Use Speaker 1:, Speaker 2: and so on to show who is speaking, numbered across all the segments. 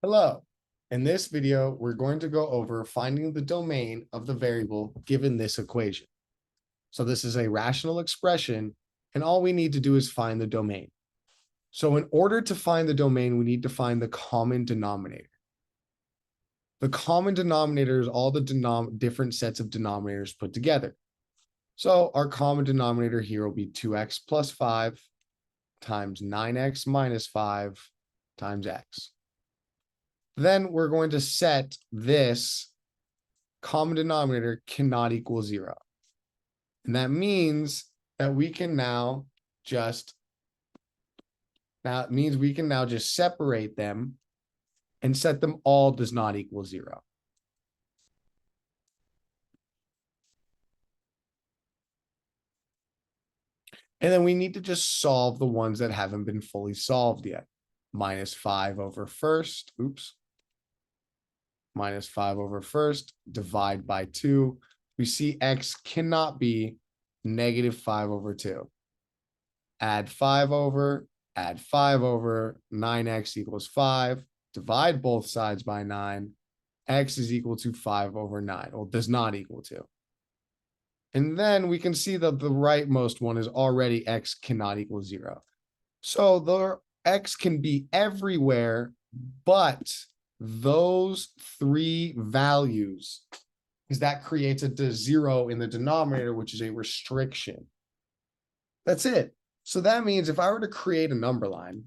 Speaker 1: Hello. In this video, we're going to go over finding the domain of the variable given this equation. So this is a rational expression, and all we need to do is find the domain. So in order to find the domain, we need to find the common denominator. The common denominator is all the different sets of denominators put together. So our common denominator here will be 2x plus 5 times 9x minus 5 times x. Then we're going to set this common denominator cannot equal 0. And that means that we can now just separate them and set them all does not equal 0. And then we need to just solve the ones that haven't been fully solved yet. Minus 5 over first, minus 5 over first, divide by 2. We see x cannot be negative 5 over 2. Add 5 over, 9x equals 5. Divide both sides by 9. X is equal to 5 over 9. Well, does not equal to. And then we can see that the rightmost one is already x cannot equal 0. So the x can be everywhere, but those three values, because that creates a 0 in the denominator, which is a restriction. That's it. So that means if I were to create a number line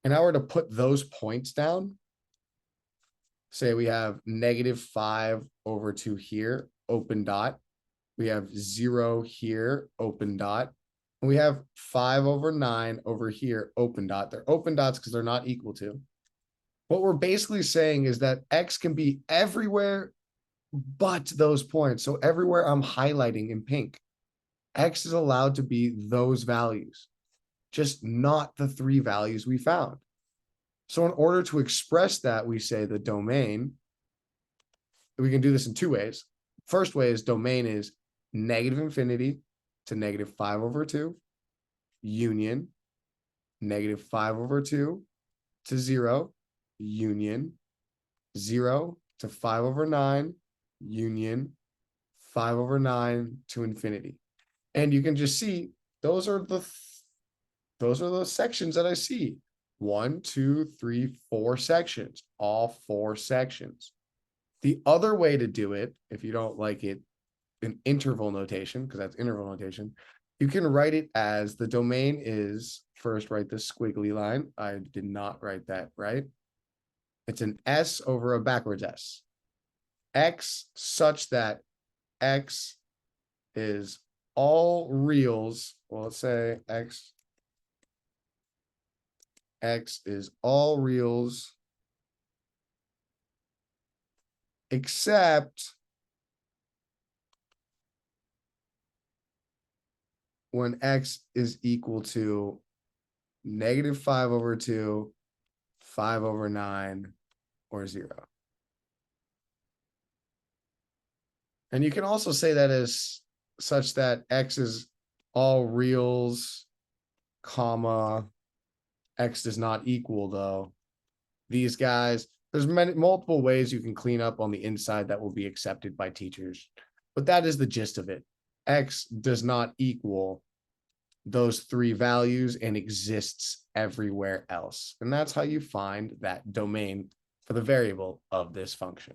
Speaker 1: and I were to put those points down, say we have negative 5 over 2 here, open dot. We have 0 here, open dot. And we have 5 over 9 over here, open dot. They're open dots because they're not equal to. What we're basically saying is that x can be everywhere but those points. So everywhere I'm highlighting in pink, x is allowed to be those values, just not the three values we found. So in order to express that, we say the domain, we can do this in two ways. First way is domain is negative infinity to negative 5 over 2, union, negative 5 over 2 to 0, union, 0 to 5 over 9, union, 5 over 9 to infinity. And you can just see those are the sections that I see. 1, 2, 3, 4 sections, all 4 sections. The other way to do it, if you don't like it in interval notation, because that's interval notation, you can write it as the domain is, first write the squiggly line. I did not write that right. It's an S over a backwards S. X such that X is all reals. Well, let's say X is all reals except when X is equal to negative 5 over 2, 5 over 9, or 0. And you can also say that as such that X is all reals, comma, X does not equal, though. These guys, there's multiple ways you can clean up on the inside that will be accepted by teachers. But that is the gist of it. X does not equal those three values and exists everywhere else. And that's how you find that domain for the variable of this function.